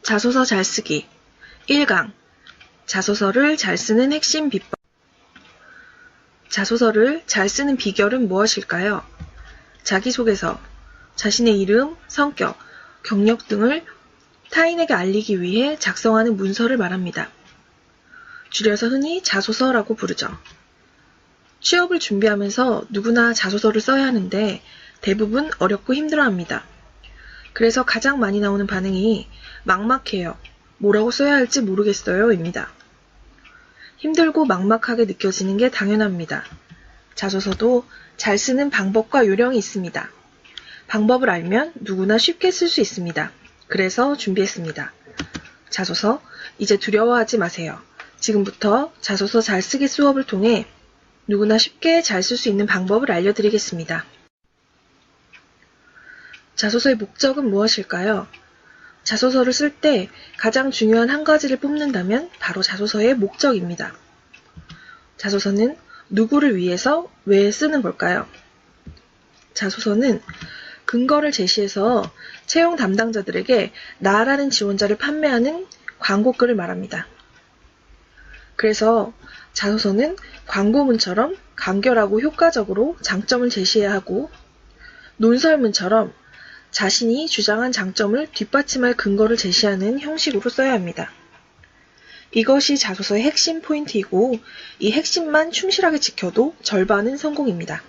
자소서 잘 쓰기 1강 자소서를 잘 쓰는 핵심 비법. 자소서를 잘 쓰는 비결은 무엇일까요? 자기소개서, 자신의 이름, 성격, 경력 등을 타인에게 알리기 위해 작성하는 문서를 말합니다. 줄여서 흔히 자소서라고 부르죠. 취업을 준비하면서 누구나 자소서를 써야 하는데 대부분 어렵고 힘들어합니다. 그래서 가장 많이 나오는 반응이 막막해요. 뭐라고 써야 할지 모르겠어요 입니다. 힘들고 막막하게 느껴지는 게 당연합니다. 자소서도 잘 쓰는 방법과 요령이 있습니다. 방법을 알면 누구나 쉽게 쓸 수 있습니다. 그래서 준비했습니다. 자소서, 이제 두려워하지 마세요. 지금부터 자소서 잘 쓰기 수업을 통해 누구나 쉽게 잘 쓸 수 있는 방법을 알려드리겠습니다. 자소서의 목적은 무엇일까요? 자소서를 쓸 때 가장 중요한 한 가지를 뽑는다면 바로 자소서의 목적입니다. 자소서는 누구를 위해서 왜 쓰는 걸까요? 자소서는 근거를 제시해서 채용 담당자들에게 나라는 지원자를 판매하는 광고글을 말합니다. 그래서 자소서는 광고문처럼 간결하고 효과적으로 장점을 제시해야 하고 논설문처럼 자신이 주장한 장점을 뒷받침할 근거를 제시하는 형식으로 써야 합니다. 이것이 자소서의 핵심 포인트이고 이 핵심만 충실하게 지켜도 절반은 성공입니다.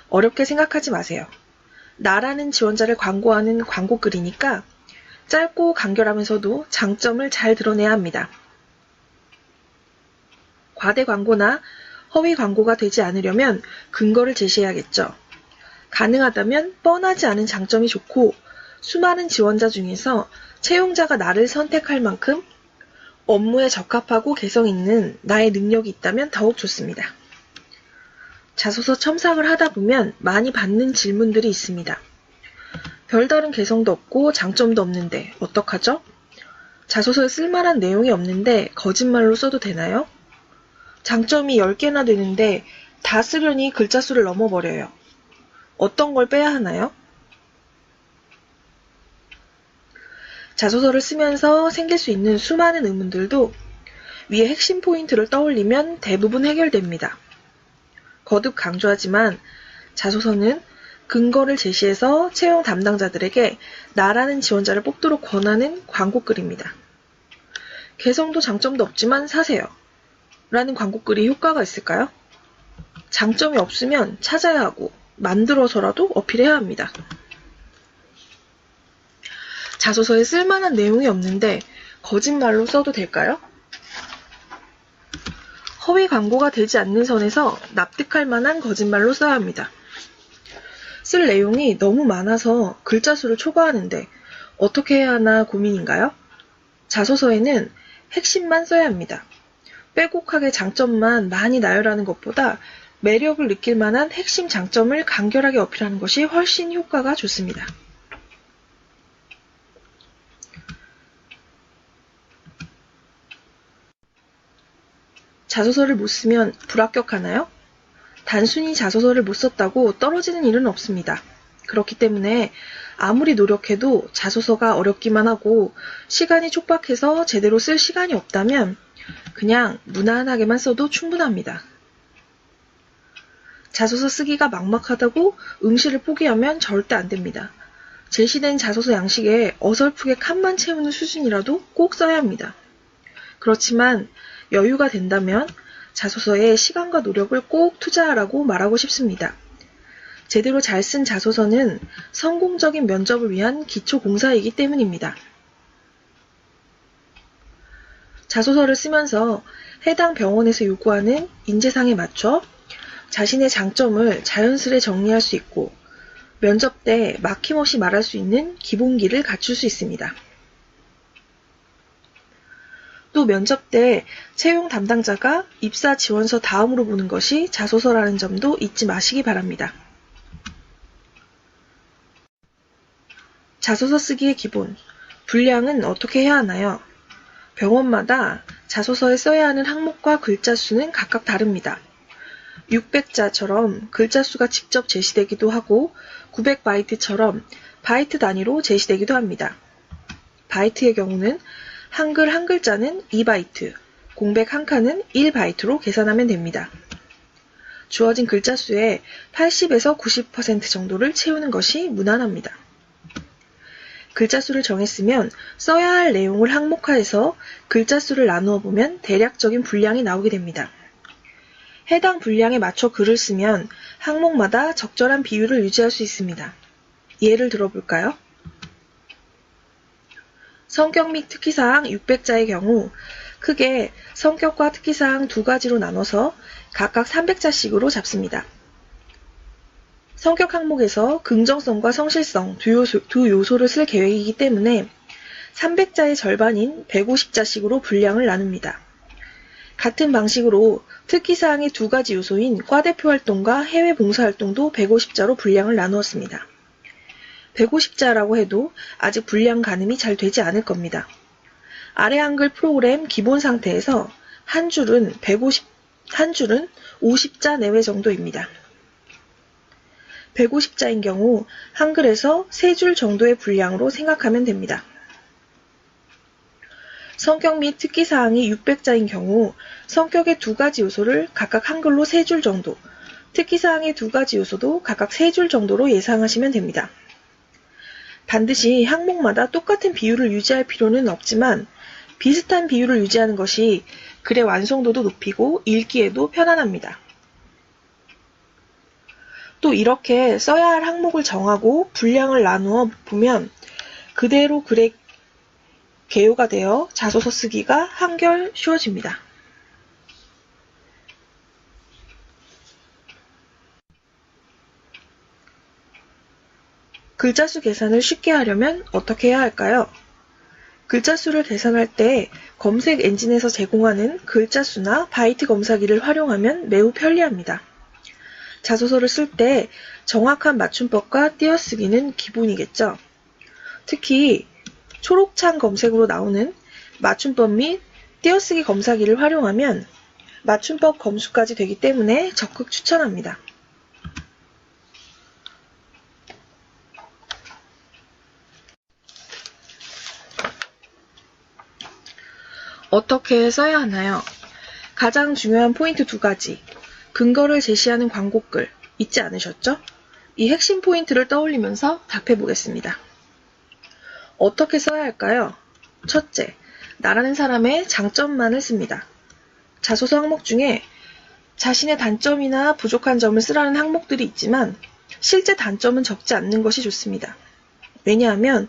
어렵게 생각하지 마세요. 나라는 지원자를 광고하는 광고글이니까 짧고 간결하면서도 장점을 잘 드러내야 합니다. 과대 광고나 허위 광고가 되지 않으려면 근거를 제시해야겠죠. 가능하다면 뻔하지 않은 장점이 좋고 수많은 지원자 중에서 채용자가 나를 선택할 만큼 업무에 적합하고 개성 있는 나의 능력이 있다면 더욱 좋습니다. 자소서 첨삭을 하다 보면 많이 받는 질문들이 있습니다. 별다른 개성도 없고 장점도 없는데 어떡하죠? 자소서에 쓸만한 내용이 없는데 거짓말로 써도 되나요? 장점이 10개나 되는데 다 쓰려니 글자 수를 넘어버려요. 어떤 걸 빼야 하나요? 자소서를 쓰면서 생길 수 있는 수많은 의문들도 위의 핵심 포인트를 떠올리면 대부분 해결됩니다. 거듭 강조하지만 자소서는 근거를 제시해서 채용 담당자들에게 나라는 지원자를 뽑도록 권하는 광고글입니다. 개성도 장점도 없지만 사세요. 라는 광고글이 효과가 있을까요? 장점이 없으면 찾아야 하고 만들어서라도 어필해야 합니다. 자소서에 쓸만한 내용이 없는데 거짓말로 써도 될까요? 허위 광고가 되지 않는 선에서 납득할 만한 거짓말로 써야 합니다. 쓸 내용이 너무 많아서 글자 수를 초과하는데 어떻게 해야 하나 고민인가요? 자소서에는 핵심만 써야 합니다. 빼곡하게 장점만 많이 나열하는 것보다 매력을 느낄 만한 핵심 장점을 간결하게 어필하는 것이 훨씬 효과가 좋습니다. 자소서를 못 쓰면 불합격하나요? 단순히 자소서를 못 썼다고 떨어지는 일은 없습니다. 그렇기 때문에 아무리 노력해도 자소서가 어렵기만 하고 시간이 촉박해서 제대로 쓸 시간이 없다면 그냥 무난하게만 써도 충분합니다. 자소서 쓰기가 막막하다고 응시를 포기하면 절대 안 됩니다. 제시된 자소서 양식에 어설프게 칸만 채우는 수준이라도 꼭 써야 합니다. 그렇지만 여유가 된다면 자소서에 시간과 노력을 꼭 투자하라고 말하고 싶습니다. 제대로 잘 쓴 자소서는 성공적인 면접을 위한 기초 공사이기 때문입니다. 자소서를 쓰면서 해당 병원에서 요구하는 인재상에 맞춰 자신의 장점을 자연스레 정리할 수 있고 면접 때 막힘없이 말할 수 있는 기본기를 갖출 수 있습니다. 또 면접 때 채용 담당자가 입사 지원서 다음으로 보는 것이 자소서라는 점도 잊지 마시기 바랍니다. 자소서 쓰기의 기본, 분량은 어떻게 해야 하나요? 병원마다 자소서에 써야 하는 항목과 글자 수는 각각 다릅니다. 600자처럼 글자 수가 직접 제시되기도 하고 900바이트처럼 바이트 단위로 제시되기도 합니다. 바이트의 경우는 한글 한 글자는 2바이트, 공백 한 칸은 1바이트로 계산하면 됩니다. 주어진 글자 수의 80에서 90% 정도를 채우는 것이 무난합니다. 글자 수를 정했으면 써야 할 내용을 항목화해서 글자 수를 나누어 보면 대략적인 분량이 나오게 됩니다. 해당 분량에 맞춰 글을 쓰면 항목마다 적절한 비율을 유지할 수 있습니다. 예를 들어볼까요? 성격 및 특기사항 600자의 경우 크게 성격과 특기사항 두 가지로 나눠서 각각 300자씩으로 잡습니다. 성격 항목에서 긍정성과 성실성 두 요소를 쓸 계획이기 때문에 300자의 절반인 150자씩으로 분량을 나눕니다. 같은 방식으로 특기사항의 두 가지 요소인 과대표 활동과 해외 봉사활동도 150자로 분량을 나누었습니다. 150자라고 해도 아직 분량 가늠이 잘 되지 않을 겁니다. 아래 한글 프로그램 기본 상태에서 한 줄은 50자 내외 정도입니다. 150자인 경우 한글에서 3줄 정도의 분량으로 생각하면 됩니다. 성격 및 특기사항이 600자인 경우 성격의 두 가지 요소를 각각 한글로 3줄 정도, 특기사항의 두 가지 요소도 각각 3줄 정도로 예상하시면 됩니다. 반드시 항목마다 똑같은 비율을 유지할 필요는 없지만 비슷한 비율을 유지하는 것이 글의 완성도도 높이고 읽기에도 편안합니다. 또 이렇게 써야 할 항목을 정하고 분량을 나누어 보면 그대로 글의 개요가 되어 자소서 쓰기가 한결 쉬워집니다. 글자 수 계산을 쉽게 하려면 어떻게 해야 할까요? 글자 수를 계산할 때 검색 엔진에서 제공하는 글자 수나 바이트 검사기를 활용하면 매우 편리합니다. 자소서를 쓸 때 정확한 맞춤법과 띄어쓰기는 기본이겠죠. 특히 초록창 검색으로 나오는 맞춤법 및 띄어쓰기 검사기를 활용하면 맞춤법 검수까지 되기 때문에 적극 추천합니다. 어떻게 써야 하나요? 가장 중요한 포인트 2가지, 근거를 제시하는 광고글 잊지 않으셨죠? 이 핵심 포인트를 떠올리면서 답해 보겠습니다. 어떻게 써야 할까요? 첫째, 나라는 사람의 장점만을 씁니다. 자소서 항목 중에 자신의 단점이나 부족한 점을 쓰라는 항목들이 있지만 실제 단점은 적지 않는 것이 좋습니다. 왜냐하면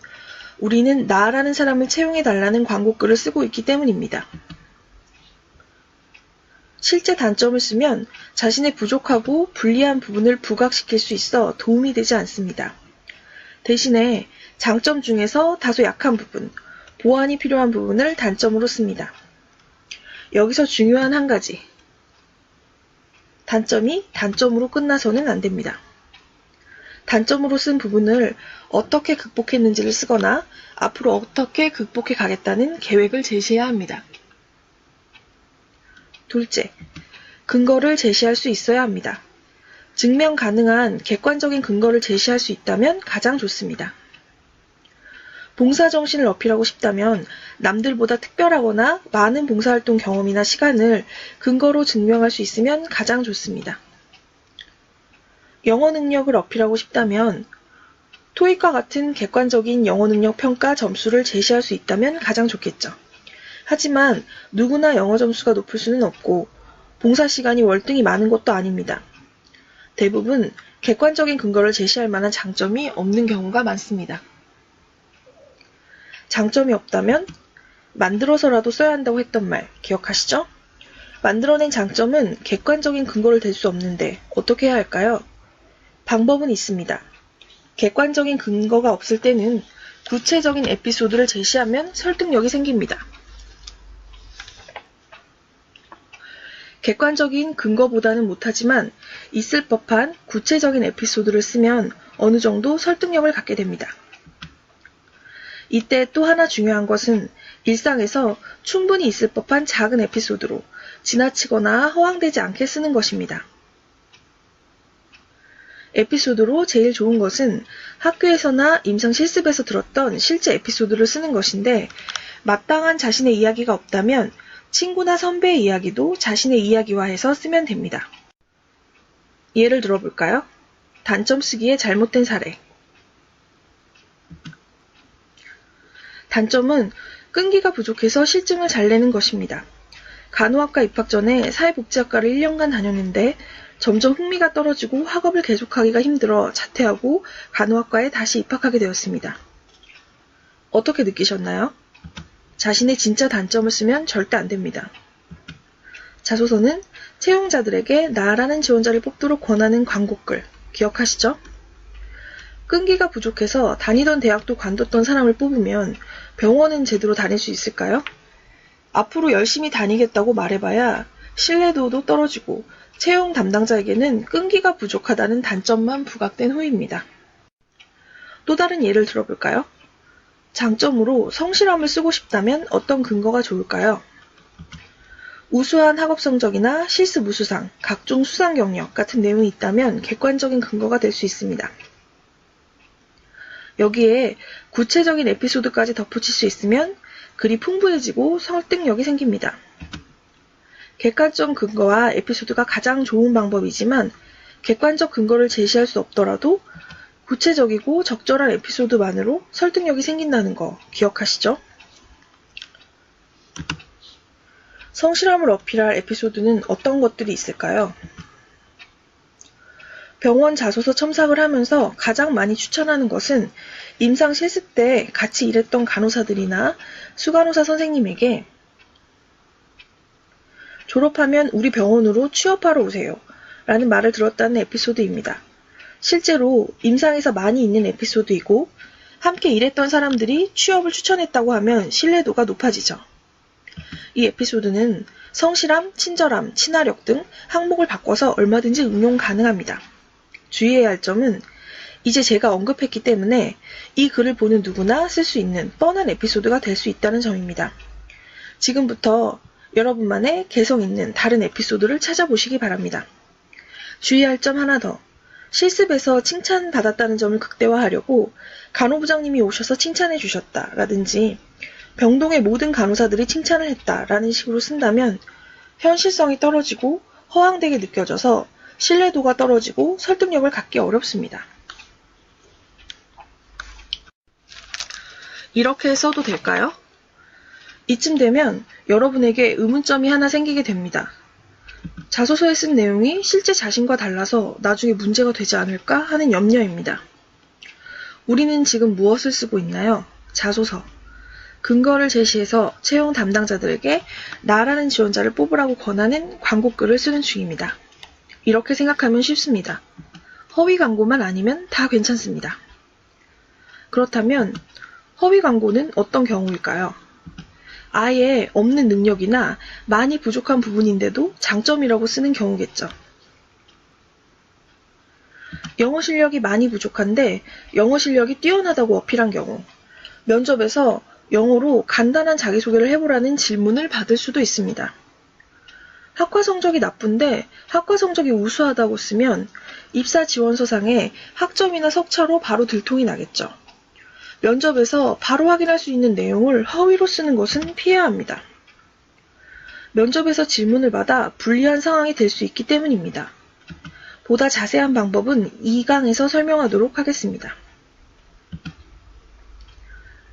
우리는 나라는 사람을 채용해달라는 광고글을 쓰고 있기 때문입니다. 실제 단점을 쓰면 자신의 부족하고 불리한 부분을 부각시킬 수 있어 도움이 되지 않습니다. 대신에 장점 중에서 다소 약한 부분, 보완이 필요한 부분을 단점으로 씁니다. 여기서 중요한 한 가지, 단점이 단점으로 끝나서는 안 됩니다. 단점으로 쓴 부분을 어떻게 극복했는지를 쓰거나 앞으로 어떻게 극복해 가겠다는 계획을 제시해야 합니다. 둘째, 근거를 제시할 수 있어야 합니다. 증명 가능한 객관적인 근거를 제시할 수 있다면 가장 좋습니다. 봉사정신을 어필하고 싶다면 남들보다 특별하거나 많은 봉사활동 경험이나 시간을 근거로 증명할 수 있으면 가장 좋습니다. 영어 능력을 어필하고 싶다면 토익과 같은 객관적인 영어 능력 평가 점수를 제시할 수 있다면 가장 좋겠죠. 하지만 누구나 영어 점수가 높을 수는 없고 봉사 시간이 월등히 많은 것도 아닙니다. 대부분 객관적인 근거를 제시할 만한 장점이 없는 경우가 많습니다. 장점이 없다면 만들어서라도 써야 한다고 했던 말 기억하시죠? 만들어낸 장점은 객관적인 근거를 댈 수 없는데 어떻게 해야 할까요? 방법은 있습니다. 객관적인 근거가 없을 때는 구체적인 에피소드를 제시하면 설득력이 생깁니다. 객관적인 근거보다는 못하지만 있을 법한 구체적인 에피소드를 쓰면 어느 정도 설득력을 갖게 됩니다. 이때 또 하나 중요한 것은 일상에서 충분히 있을 법한 작은 에피소드로 지나치거나 허황되지 않게 쓰는 것입니다. 에피소드로 제일 좋은 것은 학교에서나 임상 실습에서 들었던 실제 에피소드를 쓰는 것인데, 마땅한 자신의 이야기가 없다면 친구나 선배의 이야기도 자신의 이야기화해서 쓰면 됩니다. 예를 들어볼까요? 단점 쓰기의 잘못된 사례. 단점은 끈기가 부족해서 실증을 잘 내는 것입니다. 간호학과 입학 전에 사회복지학과를 1년간 다녔는데 점점 흥미가 떨어지고 학업을 계속하기가 힘들어 자퇴하고 간호학과에 다시 입학하게 되었습니다. 어떻게 느끼셨나요? 자신의 진짜 단점을 쓰면 절대 안 됩니다. 자소서는 채용자들에게 나라는 지원자를 뽑도록 권하는 광고글 기억하시죠? 끈기가 부족해서 다니던 대학도 관뒀던 사람을 뽑으면 병원은 제대로 다닐 수 있을까요? 앞으로 열심히 다니겠다고 말해봐야 신뢰도도 떨어지고 채용 담당자에게는 끈기가 부족하다는 단점만 부각된 후입니다. 또 다른 예를 들어볼까요? 장점으로 성실함을 쓰고 싶다면 어떤 근거가 좋을까요? 우수한 학업 성적이나 실습 우수상, 각종 수상 경력 같은 내용이 있다면 객관적인 근거가 될 수 있습니다. 여기에 구체적인 에피소드까지 덧붙일 수 있으면 글이 풍부해지고 설득력이 생깁니다. 객관적 근거와 에피소드가 가장 좋은 방법이지만 객관적 근거를 제시할 수 없더라도 구체적이고 적절한 에피소드만으로 설득력이 생긴다는 거 기억하시죠? 성실함을 어필할 에피소드는 어떤 것들이 있을까요? 병원 자소서 첨삭을 하면서 가장 많이 추천하는 것은 임상 실습 때 같이 일했던 간호사들이나 수간호사 선생님에게 졸업하면 우리 병원으로 취업하러 오세요 라는 말을 들었다는 에피소드입니다. 실제로 임상에서 많이 있는 에피소드이고 함께 일했던 사람들이 취업을 추천했다고 하면 신뢰도가 높아지죠. 이 에피소드는 성실함, 친절함, 친화력 등 항목을 바꿔서 얼마든지 응용 가능합니다. 주의해야 할 점은 이제 제가 언급했기 때문에 이 글을 보는 누구나 쓸 수 있는 뻔한 에피소드가 될 수 있다는 점입니다. 지금부터 여러분만의 개성 있는 다른 에피소드를 찾아보시기 바랍니다. 주의할 점 하나 더. 실습에서 칭찬받았다는 점을 극대화하려고 간호부장님이 오셔서 칭찬해 주셨다 라든지 병동의 모든 간호사들이 칭찬을 했다 라는 식으로 쓴다면 현실성이 떨어지고 허황되게 느껴져서 신뢰도가 떨어지고 설득력을 갖기 어렵습니다. 이렇게 써도 될까요? 이쯤 되면 여러분에게 의문점이 하나 생기게 됩니다. 자소서에 쓴 내용이 실제 자신과 달라서 나중에 문제가 되지 않을까 하는 염려입니다. 우리는 지금 무엇을 쓰고 있나요? 자소서. 근거를 제시해서 채용 담당자들에게 나라는 지원자를 뽑으라고 권하는 광고글을 쓰는 중입니다. 이렇게 생각하면 쉽습니다. 허위 광고만 아니면 다 괜찮습니다. 그렇다면 허위 광고는 어떤 경우일까요? 아예 없는 능력이나 많이 부족한 부분인데도 장점이라고 쓰는 경우겠죠. 영어 실력이 많이 부족한데 영어 실력이 뛰어나다고 어필한 경우, 면접에서 영어로 간단한 자기소개를 해보라는 질문을 받을 수도 있습니다. 학과 성적이 나쁜데 학과 성적이 우수하다고 쓰면 입사 지원서상에 학점이나 석차로 바로 들통이 나겠죠. 면접에서 바로 확인할 수 있는 내용을 허위로 쓰는 것은 피해야 합니다. 면접에서 질문을 받아 불리한 상황이 될 수 있기 때문입니다. 보다 자세한 방법은 2강에서 설명하도록 하겠습니다.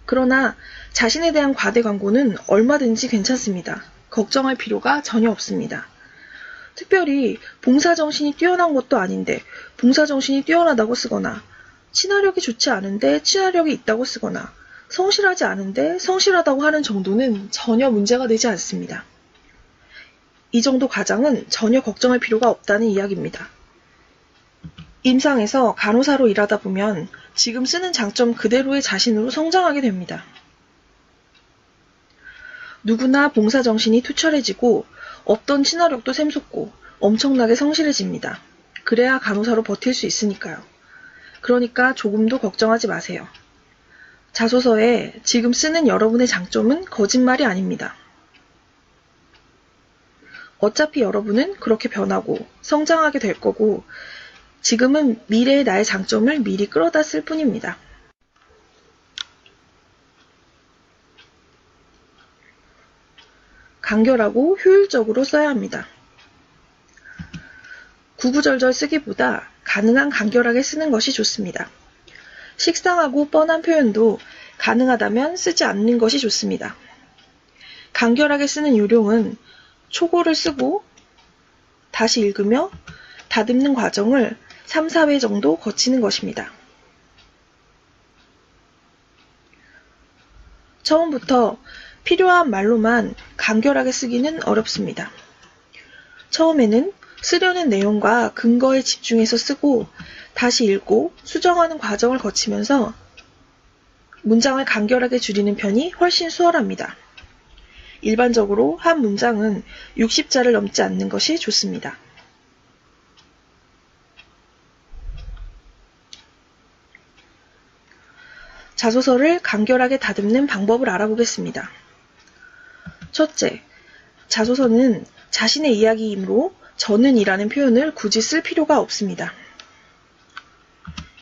그러나 자신에 대한 과대 광고는 얼마든지 괜찮습니다. 걱정할 필요가 전혀 없습니다. 특별히 봉사정신이 뛰어난 것도 아닌데 봉사정신이 뛰어나다고 쓰거나 친화력이 좋지 않은데 친화력이 있다고 쓰거나 성실하지 않은데 성실하다고 하는 정도는 전혀 문제가 되지 않습니다. 이 정도 과장은 전혀 걱정할 필요가 없다는 이야기입니다. 임상에서 간호사로 일하다 보면 지금 쓰는 장점 그대로의 자신으로 성장하게 됩니다. 누구나 봉사정신이 투철해지고 없던 친화력도 샘솟고 엄청나게 성실해집니다. 그래야 간호사로 버틸 수 있으니까요. 그러니까 조금도 걱정하지 마세요. 자소서에 지금 쓰는 여러분의 장점은 거짓말이 아닙니다. 어차피 여러분은 그렇게 변하고 성장하게 될 거고 지금은 미래의 나의 장점을 미리 끌어다 쓸 뿐입니다. 간결하고 효율적으로 써야 합니다. 구구절절 쓰기보다 가능한 간결하게 쓰는 것이 좋습니다. 식상하고 뻔한 표현도 가능하다면 쓰지 않는 것이 좋습니다. 간결하게 쓰는 요령은 초고를 쓰고 다시 읽으며 다듬는 과정을 3, 4회 정도 거치는 것입니다. 처음부터 필요한 말로만 간결하게 쓰기는 어렵습니다. 처음에는 쓰려는 내용과 근거에 집중해서 쓰고 다시 읽고 수정하는 과정을 거치면서 문장을 간결하게 줄이는 편이 훨씬 수월합니다. 일반적으로 한 문장은 60자를 넘지 않는 것이 좋습니다. 자소서를 간결하게 다듬는 방법을 알아보겠습니다. 첫째, 자소서는 자신의 이야기이므로 저는 이라는 표현을 굳이 쓸 필요가 없습니다.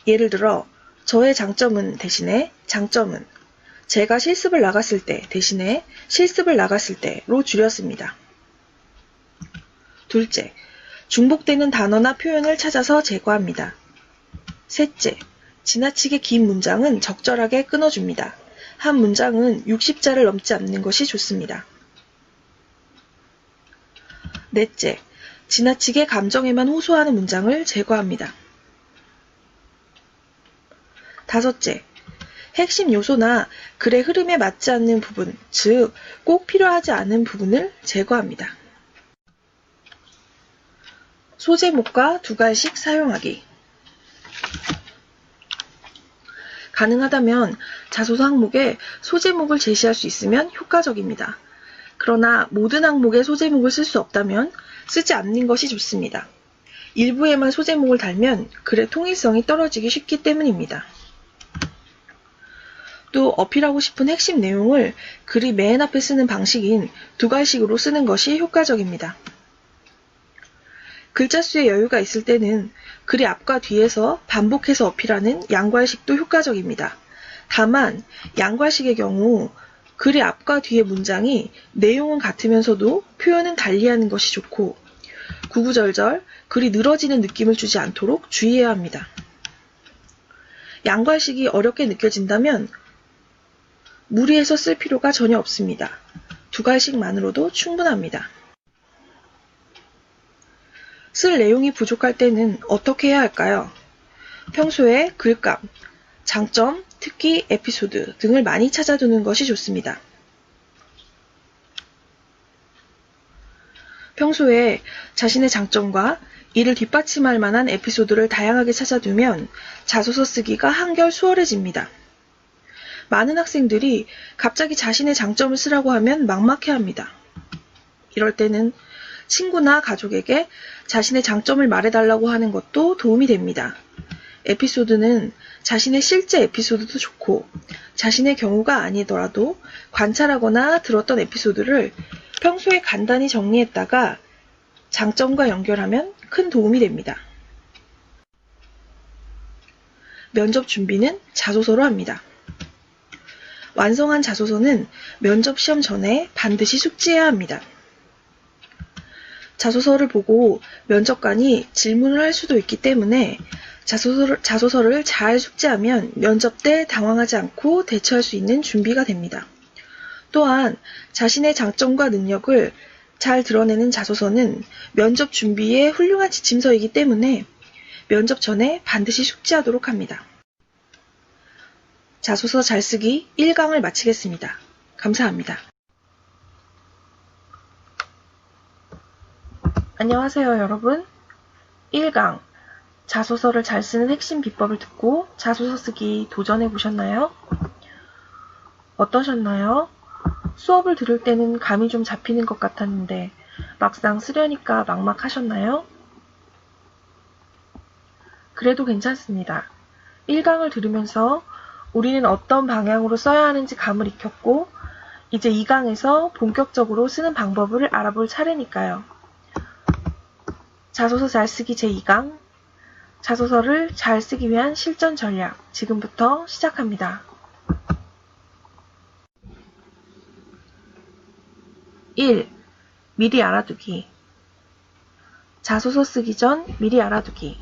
예를 들어 저의 장점은 대신에 장점은, 제가 실습을 나갔을 때 대신에 실습을 나갔을 때로 줄였습니다. 둘째, 중복되는 단어나 표현을 찾아서 제거합니다. 셋째, 지나치게 긴 문장은 적절하게 끊어줍니다. 한 문장은 60자를 넘지 않는 것이 좋습니다. 넷째, 지나치게 감정에만 호소하는 문장을 제거합니다. 다섯째, 핵심 요소나 글의 흐름에 맞지 않는 부분, 즉 꼭 필요하지 않은 부분을 제거합니다. 소제목과 두갈씩 사용하기. 가능하다면 자소서 항목에 소제목을 제시할 수 있으면 효과적입니다. 그러나 모든 항목에 소제목을 쓸 수 없다면 쓰지 않는 것이 좋습니다. 일부에만 소제목을 달면 글의 통일성이 떨어지기 쉽기 때문입니다. 또 어필하고 싶은 핵심 내용을 글이 맨 앞에 쓰는 방식인 두갈식으로 쓰는 것이 효과적입니다. 글자 수에 여유가 있을 때는 글이 앞과 뒤에서 반복해서 어필하는 양괄식도 효과적입니다. 다만 양괄식의 경우 글의 앞과 뒤의 문장이 내용은 같으면서도 표현은 달리하는 것이 좋고 구구절절 글이 늘어지는 느낌을 주지 않도록 주의해야 합니다. 양괄식이 어렵게 느껴진다면 무리해서 쓸 필요가 전혀 없습니다. 두갈식만으로도 충분합니다. 쓸 내용이 부족할 때는 어떻게 해야 할까요? 평소에 글감, 장점, 특기, 에피소드 등을 많이 찾아두는 것이 좋습니다. 평소에 자신의 장점과 이를 뒷받침할 만한 에피소드를 다양하게 찾아두면 자소서 쓰기가 한결 수월해집니다. 많은 학생들이 갑자기 자신의 장점을 쓰라고 하면 막막해합니다. 이럴 때는 친구나 가족에게 자신의 장점을 말해달라고 하는 것도 도움이 됩니다. 에피소드는 자신의 실제 에피소드도 좋고 자신의 경우가 아니더라도 관찰하거나 들었던 에피소드를 평소에 간단히 정리했다가 장점과 연결하면 큰 도움이 됩니다. 면접 준비는 자소서로 합니다. 완성한 자소서는 면접 시험 전에 반드시 숙지해야 합니다. 자소서를 보고 면접관이 질문을 할 수도 있기 때문에 자소서를 잘 숙지하면 면접 때 당황하지 않고 대처할 수 있는 준비가 됩니다. 또한 자신의 장점과 능력을 잘 드러내는 자소서는 면접 준비에 훌륭한 지침서이기 때문에 면접 전에 반드시 숙지하도록 합니다. 자소서 잘 쓰기 1강을 마치겠습니다. 감사합니다. 안녕하세요, 여러분. 1강 자소서를 잘 쓰는 핵심 비법을 듣고 자소서 쓰기 도전해 보셨나요? 어떠셨나요? 수업을 들을 때는 감이 좀 잡히는 것 같았는데 막상 쓰려니까 막막하셨나요? 그래도 괜찮습니다. 1강을 들으면서 우리는 어떤 방향으로 써야 하는지 감을 익혔고 이제 2강에서 본격적으로 쓰는 방법을 알아볼 차례니까요. 자소서 잘 쓰기 제2강 자소서를 잘 쓰기 위한 실전 전략, 지금부터 시작합니다. 1. 미리 알아두기. 자소서 쓰기 전 미리 알아두기.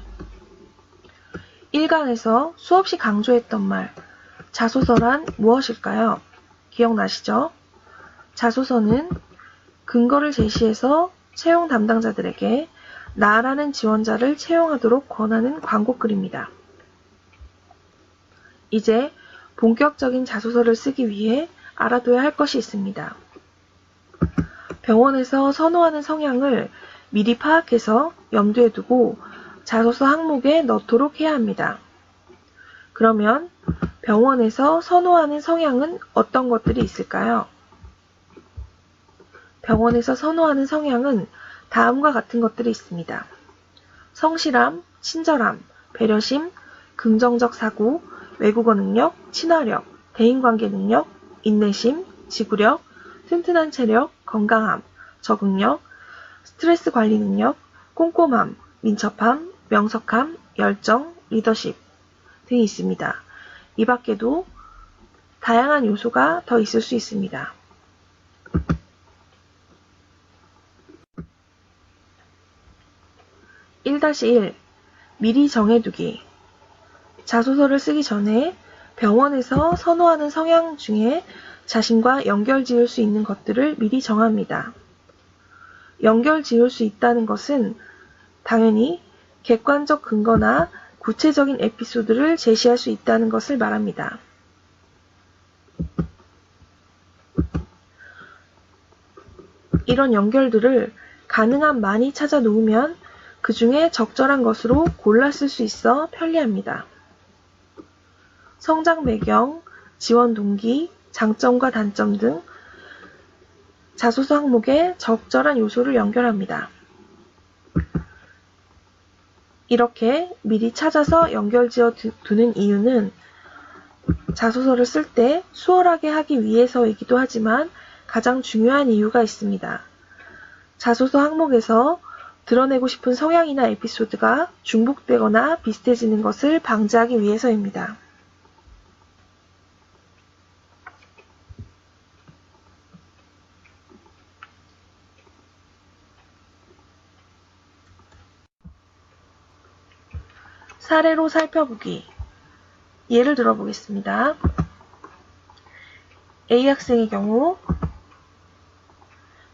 1강에서 수없이 강조했던 말, 자소서란 무엇일까요? 기억나시죠? 자소서는 근거를 제시해서 채용 담당자들에게 나라는 지원자를 채용하도록 권하는 광고글입니다. 이제 본격적인 자소서를 쓰기 위해 알아둬야 할 것이 있습니다. 병원에서 선호하는 성향을 미리 파악해서 염두에 두고 자소서 항목에 넣도록 해야 합니다. 그러면 병원에서 선호하는 성향은 어떤 것들이 있을까요? 병원에서 선호하는 성향은 다음과 같은 것들이 있습니다. 성실함, 친절함, 배려심, 긍정적 사고, 외국어 능력, 친화력, 대인관계 능력, 인내심, 지구력, 튼튼한 체력, 건강함, 적응력, 스트레스 관리 능력, 꼼꼼함, 민첩함, 명석함, 열정, 리더십 등이 있습니다. 이 밖에도 다양한 요소가 더 있을 수 있습니다. 1-1. 미리 정해두기. 자소서를 쓰기 전에 병원에서 선호하는 성향 중에 자신과 연결 지을 수 있는 것들을 미리 정합니다. 연결 지을 수 있다는 것은 당연히 객관적 근거나 구체적인 에피소드를 제시할 수 있다는 것을 말합니다. 이런 연결들을 가능한 많이 찾아 놓으면 그 중에 적절한 것으로 골라 쓸 수 있어 편리합니다. 성장 배경, 지원 동기, 장점과 단점 등 자소서 항목에 적절한 요소를 연결합니다. 이렇게 미리 찾아서 연결지어 두는 이유는 자소서를 쓸 때 수월하게 하기 위해서이기도 하지만 가장 중요한 이유가 있습니다. 자소서 항목에서 드러내고 싶은 성향이나 에피소드가 중복되거나 비슷해지는 것을 방지하기 위해서입니다. 사례로 살펴보기. 예를 들어보겠습니다. A 학생의 경우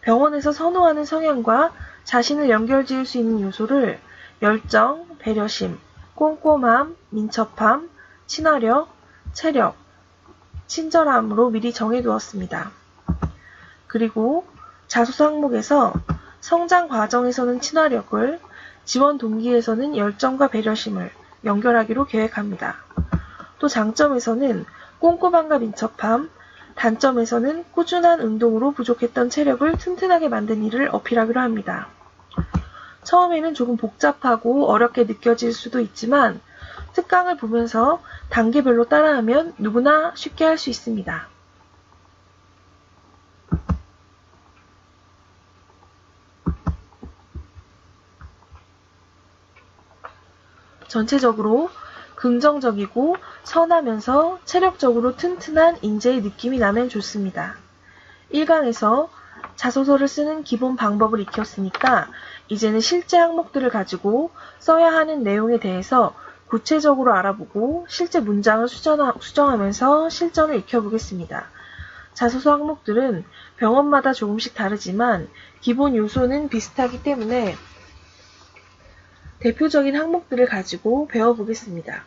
병원에서 선호하는 성향과 자신을 연결지을 수 있는 요소를 열정, 배려심, 꼼꼼함, 민첩함, 친화력, 체력, 친절함으로 미리 정해두었습니다. 그리고 자소서 항목에서 성장 과정에서는 친화력을, 지원 동기에서는 열정과 배려심을 연결하기로 계획합니다. 또 장점에서는 꼼꼼함과 민첩함, 단점에서는 꾸준한 운동으로 부족했던 체력을 튼튼하게 만든 일을 어필하기로 합니다. 처음에는 조금 복잡하고 어렵게 느껴질 수도 있지만 특강을 보면서 단계별로 따라하면 누구나 쉽게 할 수 있습니다. 전체적으로 긍정적이고 선하면서 체력적으로 튼튼한 인재의 느낌이 나면 좋습니다. 1강에서 자소서를 쓰는 기본 방법을 익혔으니까 이제는 실제 항목들을 가지고 써야 하는 내용에 대해서 구체적으로 알아보고 실제 문장을 수정하면서 실전을 익혀보겠습니다. 자소서 항목들은 병원마다 조금씩 다르지만 기본 요소는 비슷하기 때문에 대표적인 항목들을 가지고 배워보겠습니다.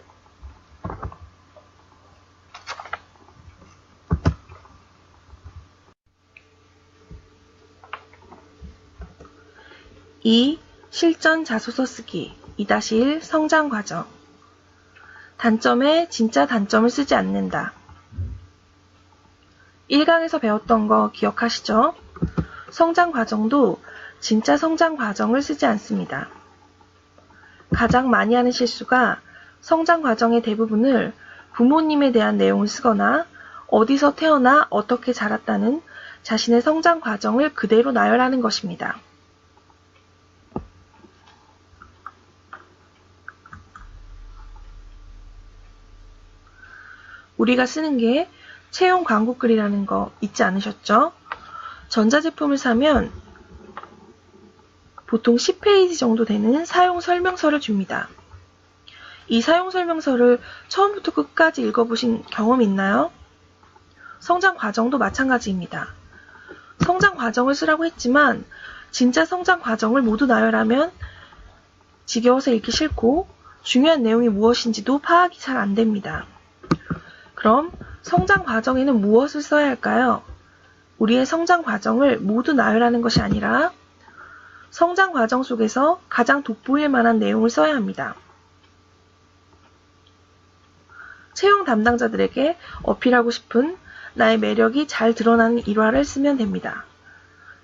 실전 자소서 쓰기 2-1 성장 과정. 단점에 진짜 단점을 쓰지 않는다. 1강에서 배웠던 거 기억하시죠? 성장 과정도 진짜 성장 과정을 쓰지 않습니다. 가장 많이 하는 실수가 성장 과정의 대부분을 부모님에 대한 내용을 쓰거나 어디서 태어나 어떻게 자랐다는 자신의 성장 과정을 그대로 나열하는 것입니다. 우리가 쓰는 게 채용 광고글이라는 거 잊지 않으셨죠? 전자제품을 사면 보통 10페이지 정도 되는 사용 설명서를 줍니다. 이 사용 설명서를 처음부터 끝까지 읽어보신 경험 있나요? 성장 과정도 마찬가지입니다. 성장 과정을 쓰라고 했지만 진짜 성장 과정을 모두 나열하면 지겨워서 읽기 싫고 중요한 내용이 무엇인지도 파악이 잘 안 됩니다. 그럼 성장 과정에는 무엇을 써야 할까요? 우리의 성장 과정을 모두 나열하는 것이 아니라 성장 과정 속에서 가장 돋보일 만한 내용을 써야 합니다. 채용 담당자들에게 어필하고 싶은 나의 매력이 잘 드러나는 일화를 쓰면 됩니다.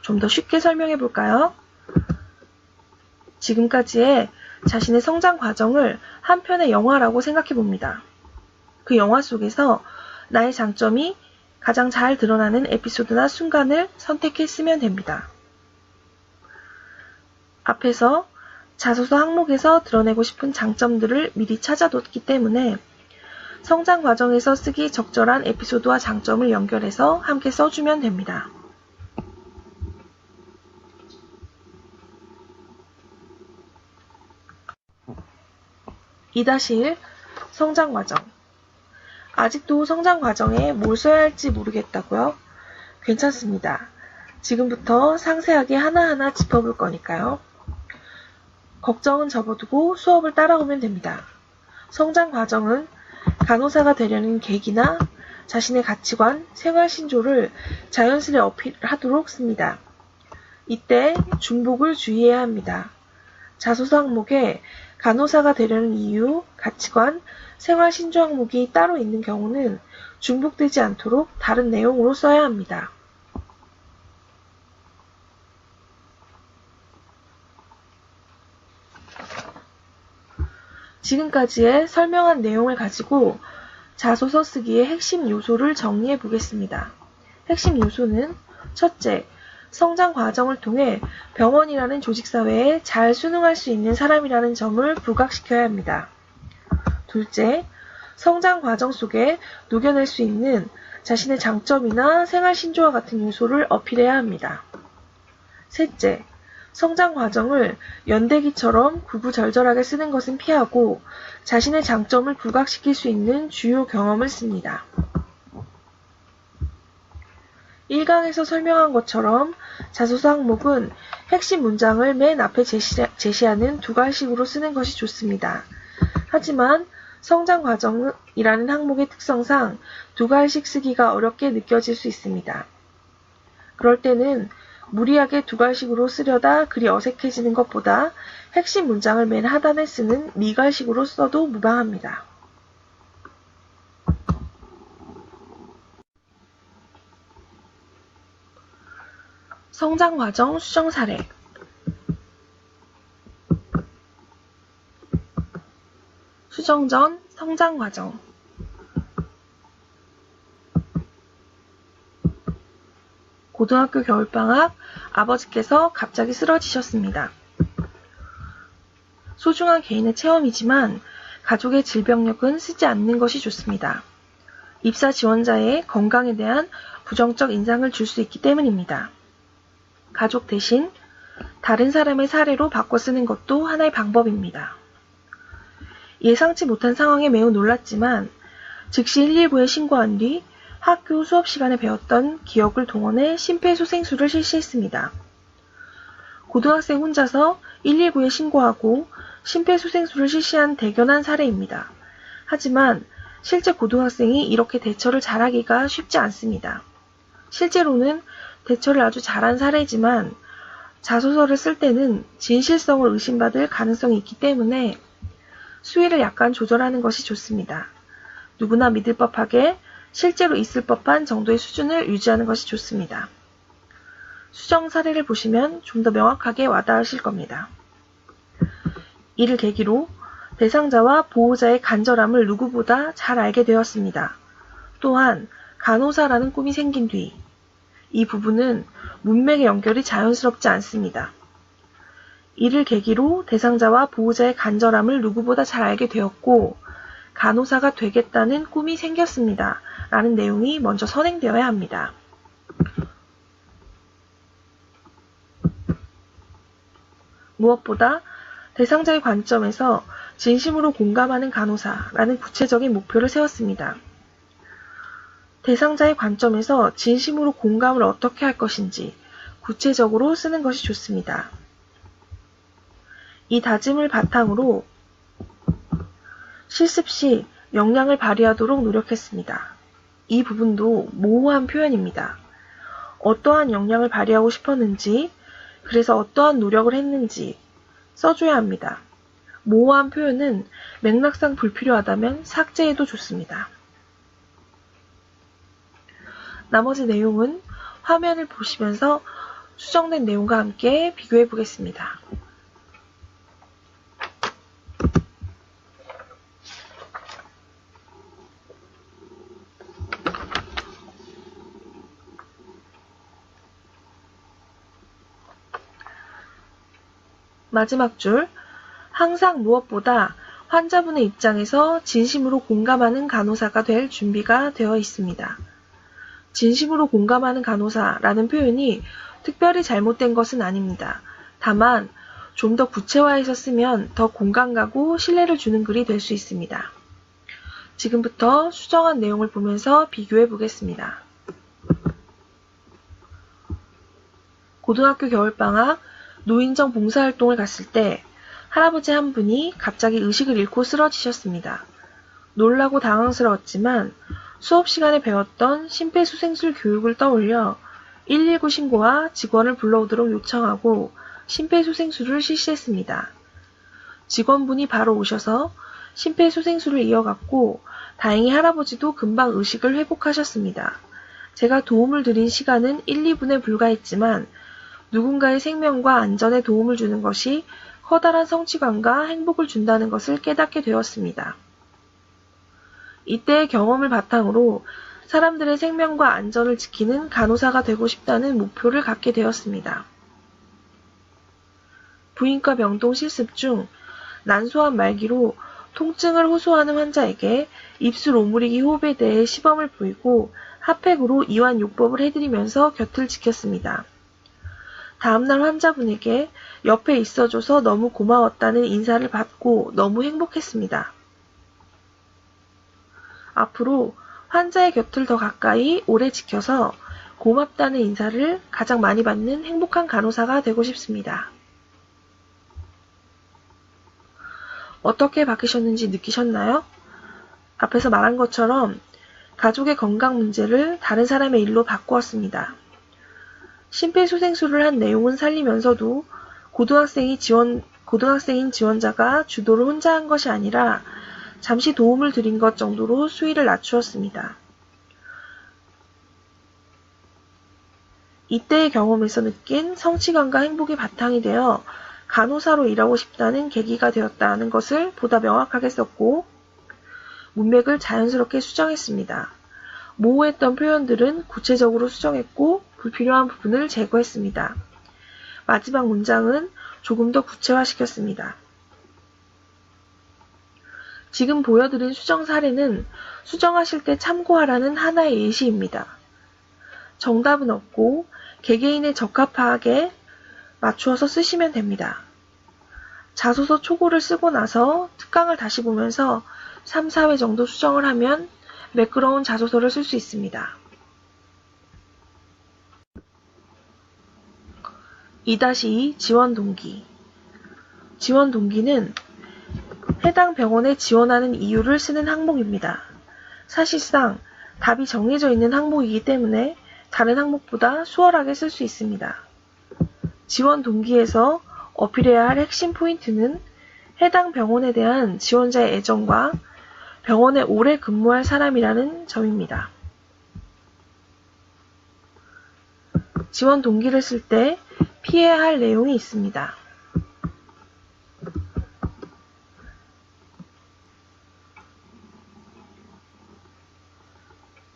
좀 더 쉽게 설명해 볼까요? 지금까지의 자신의 성장 과정을 한 편의 영화라고 생각해 봅니다. 그 영화 속에서 나의 장점이 가장 잘 드러나는 에피소드나 순간을 선택해 쓰면 됩니다. 앞에서 자소서 항목에서 드러내고 싶은 장점들을 미리 찾아뒀기 때문에 성장 과정에서 쓰기 적절한 에피소드와 장점을 연결해서 함께 써주면 됩니다. 2-1 성장 과정. 아직도 성장 과정에 뭘 써야 할지 모르겠다고요? 괜찮습니다. 지금부터 상세하게 하나하나 짚어볼 거니까요. 걱정은 접어두고 수업을 따라오면 됩니다. 성장 과정은 간호사가 되려는 계기나 자신의 가치관, 생활 신조를 자연스레 어필하도록 씁니다. 이때 중복을 주의해야 합니다. 자소서 항목에 간호사가 되려는 이유, 가치관, 생활 신조 항목이 따로 있는 경우는 중복되지 않도록 다른 내용으로 써야 합니다. 지금까지의 설명한 내용을 가지고 자소서 쓰기의 핵심 요소를 정리해 보겠습니다. 핵심 요소는 첫째, 성장 과정을 통해 병원이라는 조직사회에 잘 순응할 수 있는 사람이라는 점을 부각시켜야 합니다. 둘째, 성장 과정 속에 녹여낼 수 있는 자신의 장점이나 생활 신조와 같은 요소를 어필해야 합니다. 셋째, 성장 과정을 연대기처럼 구구절절하게 쓰는 것은 피하고 자신의 장점을 부각시킬 수 있는 주요 경험을 씁니다. 1강에서 설명한 것처럼 자소서 항목은 핵심 문장을 맨 앞에 제시하는 두괄식으로 쓰는 것이 좋습니다. 하지만 성장 과정이라는 항목의 특성상 두괄식 쓰기가 어렵게 느껴질 수 있습니다. 그럴 때는 무리하게 두괄식으로 쓰려다 글이 어색해지는 것보다 핵심 문장을 맨 하단에 쓰는 미괄식으로 써도 무방합니다. 성장 과정 수정 사례. 수정 전 성장 과정. 고등학교 겨울방학, 아버지께서 갑자기 쓰러지셨습니다. 소중한 개인의 체험이지만 가족의 질병력은 쓰지 않는 것이 좋습니다. 입사 지원자의 건강에 대한 부정적 인상을 줄 수 있기 때문입니다. 가족 대신 다른 사람의 사례로 바꿔 쓰는 것도 하나의 방법입니다. 예상치 못한 상황에 매우 놀랐지만 즉시 119에 신고한 뒤 학교 수업 시간에 배웠던 기억을 동원해 심폐소생술을 실시했습니다. 고등학생 혼자서 119에 신고하고 심폐소생술을 실시한 대견한 사례입니다. 하지만 실제 고등학생이 이렇게 대처를 잘하기가 쉽지 않습니다. 실제로는 대처를 아주 잘한 사례지만 자소서를 쓸 때는 진실성을 의심받을 가능성이 있기 때문에 수위를 약간 조절하는 것이 좋습니다. 누구나 믿을 법하게 실제로 있을 법한 정도의 수준을 유지하는 것이 좋습니다. 수정 사례를 보시면 좀 더 명확하게 와닿으실 겁니다. 이를 계기로 대상자와 보호자의 간절함을 누구보다 잘 알게 되었습니다. 또한 간호사라는 꿈이 생긴 뒤 이 부분은 문맥의 연결이 자연스럽지 않습니다. 이를 계기로 대상자와 보호자의 간절함을 누구보다 잘 알게 되었고 간호사가 되겠다는 꿈이 생겼습니다. 라는 내용이 먼저 선행되어야 합니다. 무엇보다 대상자의 관점에서 진심으로 공감하는 간호사라는 구체적인 목표를 세웠습니다. 대상자의 관점에서 진심으로 공감을 어떻게 할 것인지 구체적으로 쓰는 것이 좋습니다. 이 다짐을 바탕으로 실습 시 역량을 발휘하도록 노력했습니다. 이 부분도 모호한 표현입니다. 어떠한 역량을 발휘하고 싶었는지, 그래서 어떠한 노력을 했는지 써줘야 합니다. 모호한 표현은 맥락상 불필요하다면 삭제해도 좋습니다. 나머지 내용은 화면을 보시면서 수정된 내용과 함께 비교해 보겠습니다. 마지막 줄, 항상 무엇보다 환자분의 입장에서 진심으로 공감하는 간호사가 될 준비가 되어 있습니다. 진심으로 공감하는 간호사라는 표현이 특별히 잘못된 것은 아닙니다. 다만 좀 더 구체화해서 쓰면 더 공감 가고 신뢰를 주는 글이 될 수 있습니다. 지금부터 수정한 내용을 보면서 비교해 보겠습니다. 고등학교 겨울방학 노인정 봉사활동을 갔을 때 할아버지 한 분이 갑자기 의식을 잃고 쓰러지셨습니다. 놀라고 당황스러웠지만 수업 시간에 배웠던 심폐소생술 교육을 떠올려 119 신고와 직원을 불러오도록 요청하고 심폐소생술을 실시했습니다. 직원분이 바로 오셔서 심폐소생술을 이어갔고 다행히 할아버지도 금방 의식을 회복하셨습니다. 제가 도움을 드린 시간은 1, 2분에 불과했지만 누군가의 생명과 안전에 도움을 주는 것이 커다란 성취감과 행복을 준다는 것을 깨닫게 되었습니다. 이때의 경험을 바탕으로 사람들의 생명과 안전을 지키는 간호사가 되고 싶다는 목표를 갖게 되었습니다. 부인과 병동 실습 중 난소암 말기로 통증을 호소하는 환자에게 입술 오므리기 호흡에 대해 시범을 보이고 핫팩으로 이완요법을 해드리면서 곁을 지켰습니다. 다음날 환자분에게 옆에 있어줘서 너무 고마웠다는 인사를 받고 너무 행복했습니다. 앞으로 환자의 곁을 더 가까이 오래 지켜서 고맙다는 인사를 가장 많이 받는 행복한 간호사가 되고 싶습니다. 어떻게 바뀌셨는지 느끼셨나요? 앞에서 말한 것처럼 가족의 건강 문제를 다른 사람의 일로 바꾸었습니다. 심폐소생술을 한 내용은 살리면서도 고등학생인 지원자가 주도를 혼자 한 것이 아니라 잠시 도움을 드린 것 정도로 수위를 낮추었습니다. 이때의 경험에서 느낀 성취감과 행복이 바탕이 되어 간호사로 일하고 싶다는 계기가 되었다는 것을 보다 명확하게 썼고 문맥을 자연스럽게 수정했습니다. 모호했던 표현들은 구체적으로 수정했고 불필요한 부분을 제거했습니다. 마지막 문장은 조금 더 구체화시켰습니다. 지금 보여드린 수정 사례는 수정하실 때 참고하라는 하나의 예시입니다. 정답은 없고 개개인의 적합하게 맞추어서 쓰시면 됩니다. 자소서 초고를 쓰고 나서 특강을 다시 보면서 3, 4회 정도 수정을 하면 매끄러운 자소서를 쓸 수 있습니다. 2-2 지원 동기. 지원 동기는 해당 병원에 지원하는 이유를 쓰는 항목입니다. 사실상 답이 정해져 있는 항목이기 때문에 다른 항목보다 수월하게 쓸 수 있습니다. 지원 동기에서 어필해야 할 핵심 포인트는 해당 병원에 대한 지원자의 애정과 병원에 오래 근무할 사람이라는 점입니다. 지원 동기를 쓸 때 피해야 할 내용이 있습니다.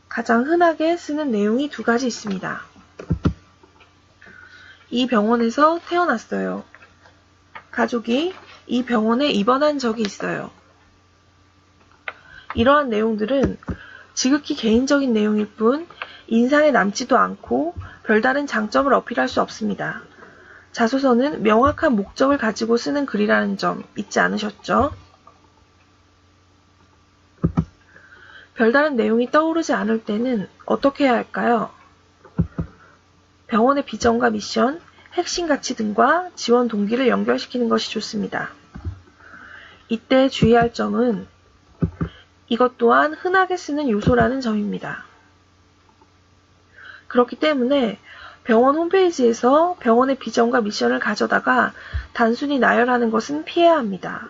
가장 흔하게 쓰는 내용이 두 가지 있습니다. 이 병원에서 태어났어요. 가족이 이 병원에 입원한 적이 있어요. 이러한 내용들은 지극히 개인적인 내용일 뿐 인상에 남지도 않고 별다른 장점을 어필할 수 없습니다. 자소서는 명확한 목적을 가지고 쓰는 글이라는 점 잊지 않으셨죠? 별다른 내용이 떠오르지 않을 때는 어떻게 해야 할까요? 병원의 비전과 미션, 핵심 가치 등과 지원 동기를 연결시키는 것이 좋습니다. 이때 주의할 점은 이것 또한 흔하게 쓰는 요소라는 점입니다. 그렇기 때문에 병원 홈페이지에서 병원의 비전과 미션을 가져다가 단순히 나열하는 것은 피해야 합니다.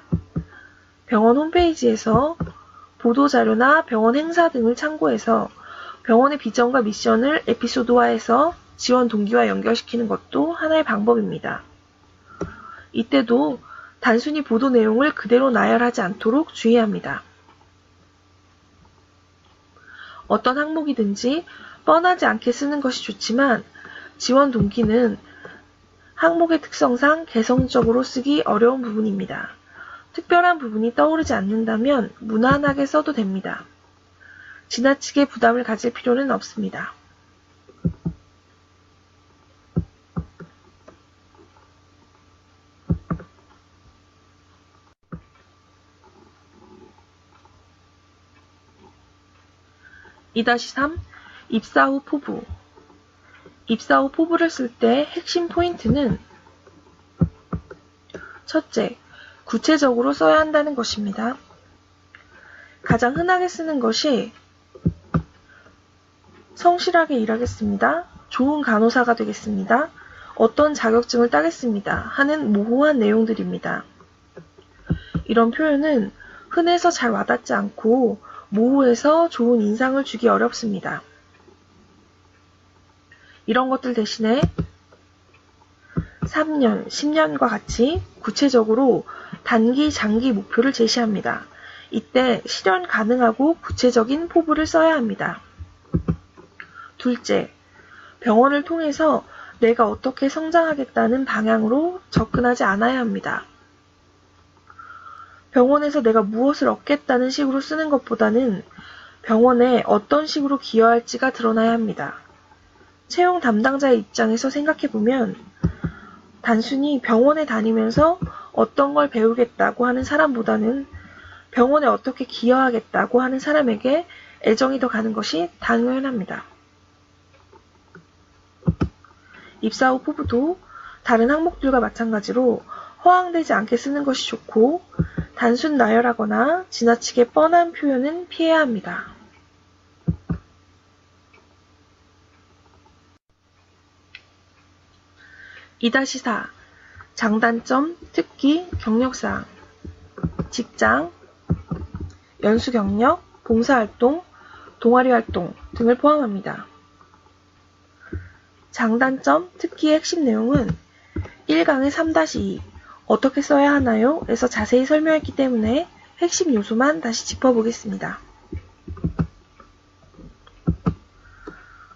병원 홈페이지에서 보도자료나 병원 행사 등을 참고해서 병원의 비전과 미션을 에피소드화해서 지원 동기와 연결시키는 것도 하나의 방법입니다. 이때도 단순히 보도 내용을 그대로 나열하지 않도록 주의합니다. 어떤 항목이든지 뻔하지 않게 쓰는 것이 좋지만 지원 동기는 항목의 특성상 개성적으로 쓰기 어려운 부분입니다. 특별한 부분이 떠오르지 않는다면 무난하게 써도 됩니다. 지나치게 부담을 가질 필요는 없습니다. (2-3) 입사 후 포부. 입사 후 포부를 쓸 때 핵심 포인트는 첫째, 구체적으로 써야 한다는 것입니다. 가장 흔하게 쓰는 것이 성실하게 일하겠습니다. 좋은 간호사가 되겠습니다. 어떤 자격증을 따겠습니다. 하는 모호한 내용들입니다. 이런 표현은 흔해서 잘 와닿지 않고 모호해서 좋은 인상을 주기 어렵습니다. 이런 것들 대신에 3년, 10년과 같이 구체적으로 단기, 장기 목표를 제시합니다. 이때 실현 가능하고 구체적인 포부를 써야 합니다. 둘째, 병원을 통해서 내가 어떻게 성장하겠다는 방향으로 접근하지 않아야 합니다. 병원에서 내가 무엇을 얻겠다는 식으로 쓰는 것보다는 병원에 어떤 식으로 기여할지가 드러나야 합니다. 채용 담당자의 입장에서 생각해보면 단순히 병원에 다니면서 어떤 걸 배우겠다고 하는 사람보다는 병원에 어떻게 기여하겠다고 하는 사람에게 애정이 더 가는 것이 당연합니다. 입사 후 포부도 다른 항목들과 마찬가지로 허황되지 않게 쓰는 것이 좋고 단순 나열하거나 지나치게 뻔한 표현은 피해야 합니다. (2-4) 장단점, 특기, 경력사항, 직장, 연수 경력, 봉사활동, 동아리 활동 등을 포함합니다. 장단점, 특기의 핵심 내용은 1강의 3-2 어떻게 써야 하나요? 에서 자세히 설명했기 때문에 핵심 요소만 다시 짚어보겠습니다.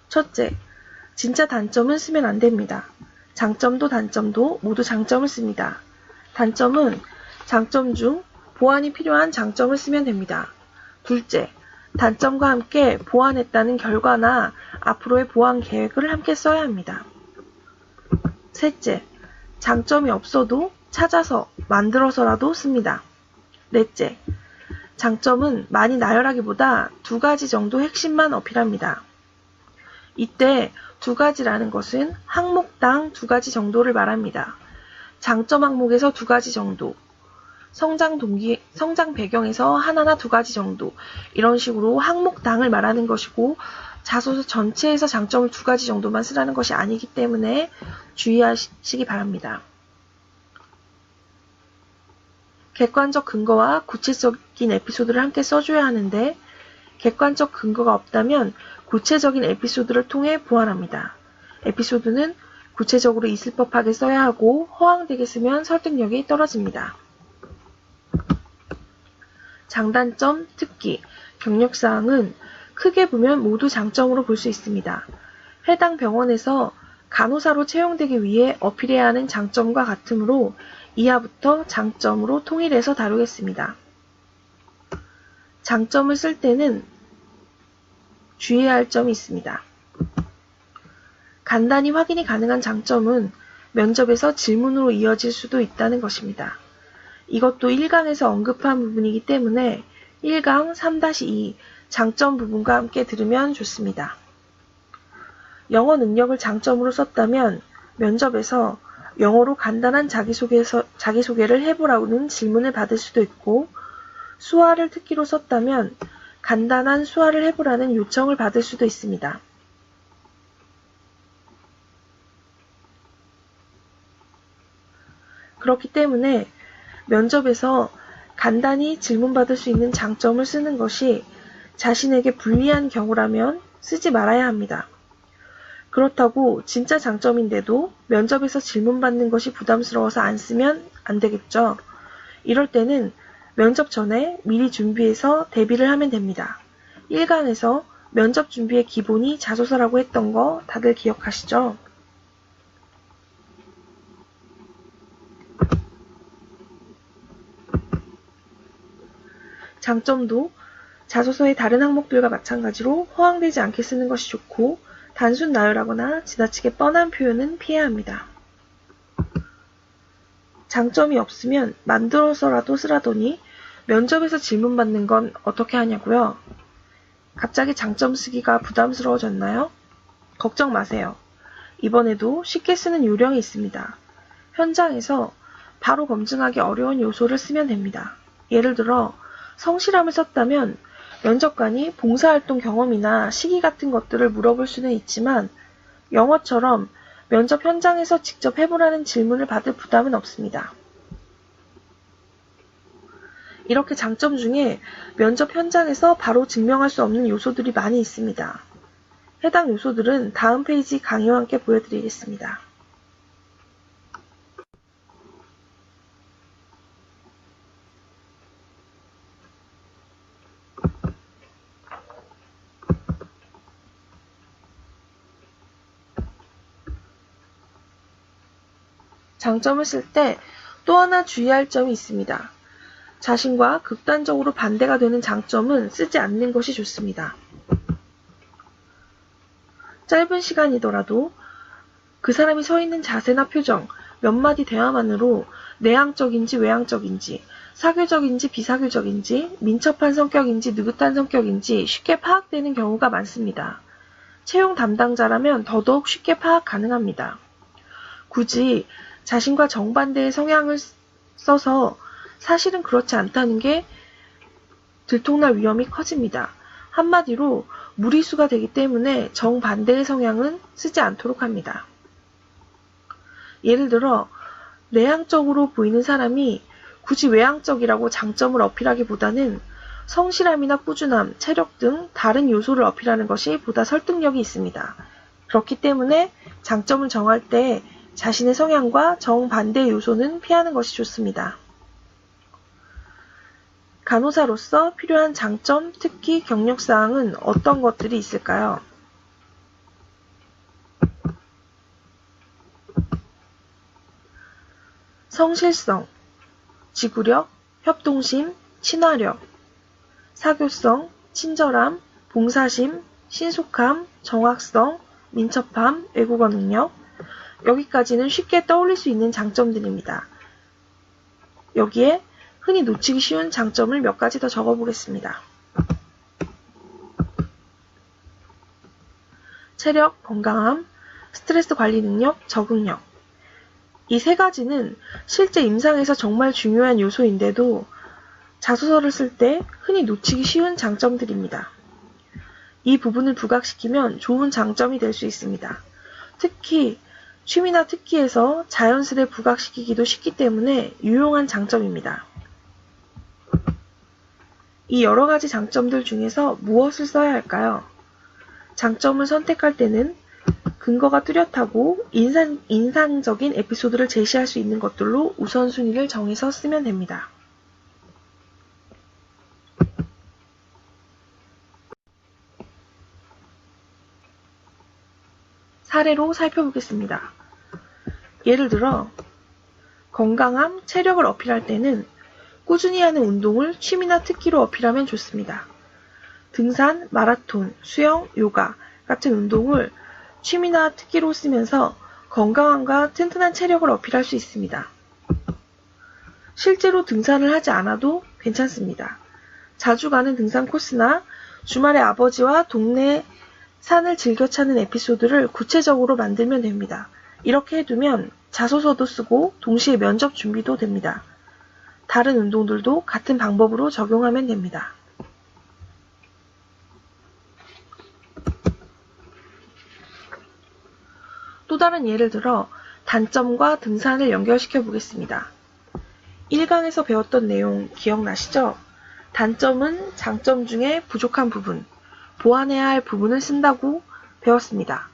첫째, 진짜 단점은 쓰면 안 됩니다. 장점도 단점도 모두 장점을 씁니다. 단점은 장점 중 보완이 필요한 장점을 쓰면 됩니다. 둘째, 단점과 함께 보완했다는 결과나 앞으로의 보완 계획을 함께 써야 합니다. 셋째, 장점이 없어도 찾아서 만들어서라도 씁니다. 넷째, 장점은 많이 나열하기보다 2가지 정도 핵심만 어필합니다. 이때 2가지라는 것은 항목당 2가지 정도를 말합니다. 장점 항목에서 2가지 정도, 성장 동기, 성장 배경에서 하나나 2가지 정도 이런 식으로 항목당을 말하는 것이고 자소서 전체에서 장점을 2가지 정도만 쓰라는 것이 아니기 때문에 주의하시기 바랍니다. 객관적 근거와 구체적인 에피소드를 함께 써줘야 하는데 객관적 근거가 없다면 구체적인 에피소드를 통해 보완합니다. 에피소드는 구체적으로 있을 법하게 써야 하고 허황되게 쓰면 설득력이 떨어집니다. 장단점, 특기, 경력사항은 크게 보면 모두 장점으로 볼 수 있습니다. 해당 병원에서 간호사로 채용되기 위해 어필해야 하는 장점과 같으므로 이하부터 장점으로 통일해서 다루겠습니다. 장점을 쓸 때는 주의해야 할 점이 있습니다. 간단히 확인이 가능한 장점은 면접에서 질문으로 이어질 수도 있다는 것입니다. 이것도 1강에서 언급한 부분이기 때문에 1강 3-2 장점 부분과 함께 들으면 좋습니다. 영어 능력을 장점으로 썼다면 면접에서 영어로 간단한 자기소개를 해보라는 질문을 받을 수도 있고, 수화를 특기로 썼다면 간단한 수화를 해보라는 요청을 받을 수도 있습니다. 그렇기 때문에 면접에서 간단히 질문받을 수 있는 장점을 쓰는 것이 자신에게 불리한 경우라면 쓰지 말아야 합니다. 그렇다고 진짜 장점인데도 면접에서 질문받는 것이 부담스러워서 안 쓰면 안 되겠죠. 이럴 때는 면접 전에 미리 준비해서 대비를 하면 됩니다. 1강에서 면접 준비의 기본이 자소서라고 했던 거 다들 기억하시죠? 장점도 자소서의 다른 항목들과 마찬가지로 허황되지 않게 쓰는 것이 좋고, 단순 나열하거나 지나치게 뻔한 표현은 피해야 합니다. 장점이 없으면 만들어서라도 쓰라더니 면접에서 질문받는 건 어떻게 하냐고요? 갑자기 장점 쓰기가 부담스러워졌나요? 걱정 마세요. 이번에도 쉽게 쓰는 요령이 있습니다. 현장에서 바로 검증하기 어려운 요소를 쓰면 됩니다. 예를 들어 성실함을 썼다면 면접관이 봉사활동 경험이나 시기 같은 것들을 물어볼 수는 있지만, 영어처럼 면접 현장에서 직접 해보라는 질문을 받을 부담은 없습니다. 이렇게 장점 중에 면접 현장에서 바로 증명할 수 없는 요소들이 많이 있습니다. 해당 요소들은 다음 페이지 강의와 함께 보여드리겠습니다. 장점을 쓸 때 또 하나 주의할 점이 있습니다. 자신과 극단적으로 반대가 되는 장점은 쓰지 않는 것이 좋습니다. 짧은 시간이더라도 그 사람이 서 있는 자세나 표정, 몇 마디 대화만으로 내향적인지 외향적인지, 사교적인지 비사교적인지, 민첩한 성격인지 느긋한 성격인지 쉽게 파악되는 경우가 많습니다. 채용 담당자라면 더더욱 쉽게 파악 가능합니다. 굳이 자신과 정반대의 성향을 써서 사실은 그렇지 않다는 게 들통날 위험이 커집니다. 한마디로 무리수가 되기 때문에 정반대의 성향은 쓰지 않도록 합니다. 예를 들어 내향적으로 보이는 사람이 굳이 외향적이라고 장점을 어필하기보다는 성실함이나 꾸준함, 체력 등 다른 요소를 어필하는 것이 보다 설득력이 있습니다. 그렇기 때문에 장점을 정할 때 자신의 성향과 정반대의 요소는 피하는 것이 좋습니다. 간호사로서 필요한 장점, 특기, 경력사항은 어떤 것들이 있을까요? 성실성, 지구력, 협동심, 친화력, 사교성, 친절함, 봉사심, 신속함, 정확성, 민첩함, 외국어 능력, 여기까지는 쉽게 떠올릴 수 있는 장점들입니다. 여기에 흔히 놓치기 쉬운 장점을 몇 가지 더 적어보겠습니다. 체력, 건강함, 스트레스 관리 능력, 적응력. 이 세 가지는 실제 임상에서 정말 중요한 요소인데도 자소서를 쓸 때 흔히 놓치기 쉬운 장점들입니다. 이 부분을 부각시키면 좋은 장점이 될 수 있습니다. 특히 취미나 특기에서 자연스레 부각시키기도 쉽기 때문에 유용한 장점입니다. 이 여러 가지 장점들 중에서 무엇을 써야 할까요? 장점을 선택할 때는 근거가 뚜렷하고 인상적인 에피소드를 제시할 수 있는 것들로 우선순위를 정해서 쓰면 됩니다. 사례로 살펴보겠습니다. 예를 들어 건강함, 체력을 어필할 때는 꾸준히 하는 운동을 취미나 특기로 어필하면 좋습니다. 등산, 마라톤, 수영, 요가 같은 운동을 취미나 특기로 쓰면서 건강함과 튼튼한 체력을 어필할 수 있습니다. 실제로 등산을 하지 않아도 괜찮습니다. 자주 가는 등산 코스나 주말에 아버지와 동네 산을 즐겨 찾는 에피소드를 구체적으로 만들면 됩니다. 이렇게 해두면 자소서도 쓰고 동시에 면접 준비도 됩니다. 다른 운동들도 같은 방법으로 적용하면 됩니다. 또 다른 예를 들어 단점과 등산을 연결시켜 보겠습니다. 1강에서 배웠던 내용 기억나시죠? 단점은 장점 중에 부족한 부분, 보완해야 할 부분을 쓴다고 배웠습니다.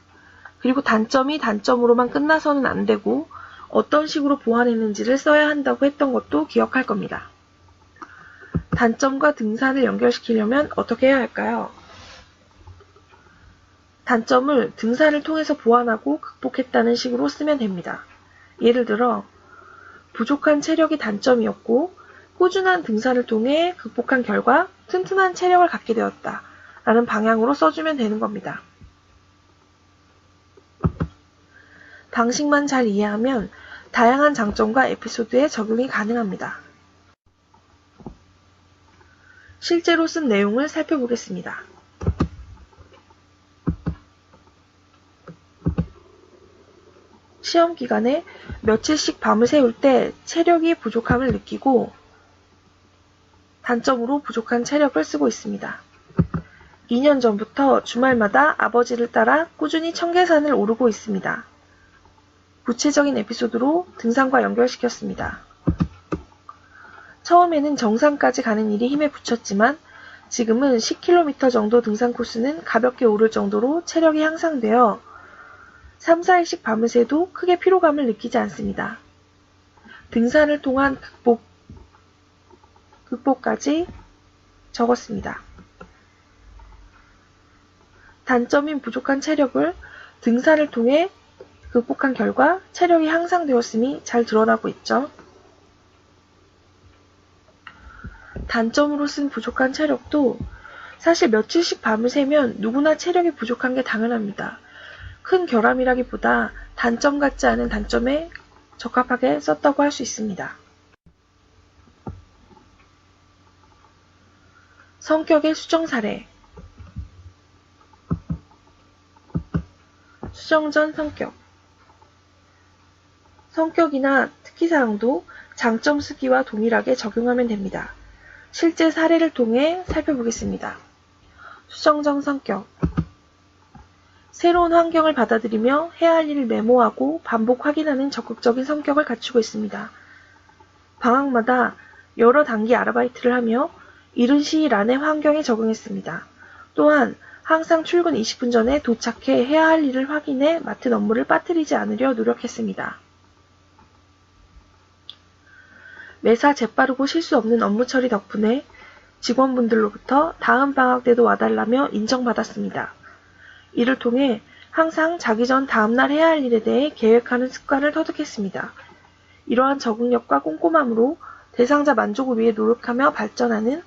그리고 단점이 단점으로만 끝나서는 안 되고 어떤 식으로 보완했는지를 써야 한다고 했던 것도 기억할 겁니다. 단점과 등산을 연결시키려면 어떻게 해야 할까요? 단점을 등산을 통해서 보완하고 극복했다는 식으로 쓰면 됩니다. 예를 들어 부족한 체력이 단점이었고 꾸준한 등산을 통해 극복한 결과 튼튼한 체력을 갖게 되었다 라는 방향으로 써주면 되는 겁니다. 방식만 잘 이해하면 다양한 장점과 에피소드에 적용이 가능합니다. 실제로 쓴 내용을 살펴보겠습니다. 시험 기간에 며칠씩 밤을 새울 때 체력이 부족함을 느끼고 단점으로 부족한 체력을 쓰고 있습니다. 2년 전부터 주말마다 아버지를 따라 꾸준히 청계산을 오르고 있습니다. 구체적인 에피소드로 등산과 연결시켰습니다. 처음에는 정상까지 가는 일이 힘에 부쳤지만 지금은 10km 정도 등산 코스는 가볍게 오를 정도로 체력이 향상되어 3, 4일씩 밤을 새도 크게 피로감을 느끼지 않습니다. 등산을 통한 극복까지 적었습니다. 단점인 부족한 체력을 등산을 통해 극복한 결과 체력이 향상되었음이 잘 드러나고 있죠. 단점으로 쓴 부족한 체력도 사실 며칠씩 밤을 새면 누구나 체력이 부족한 게 당연합니다. 큰 결함이라기보다 단점 같지 않은 단점에 적합하게 썼다고 할 수 있습니다. 성격의 수정 사례. 수정 전 성격. 성격이나 특기사항도 장점 쓰기와 동일하게 적용하면 됩니다. 실제 사례를 통해 살펴보겠습니다. 수정 전 성격. 새로운 환경을 받아들이며 해야 할 일을 메모하고 반복 확인하는 적극적인 성격을 갖추고 있습니다. 방학마다 여러 단기 아르바이트를 하며 이른 시일 안에 환경에 적응했습니다. 또한 항상 출근 20분 전에 도착해 해야 할 일을 확인해 맡은 업무를 빠뜨리지 않으려 노력했습니다. 매사 재빠르고 실수 없는 업무 처리 덕분에 직원분들로부터 다음 방학 때도 와달라며 인정받았습니다. 이를 통해 항상 자기 전 다음날 해야 할 일에 대해 계획하는 습관을 터득했습니다. 이러한 적응력과 꼼꼼함으로 대상자 만족을 위해 노력하며 발전하는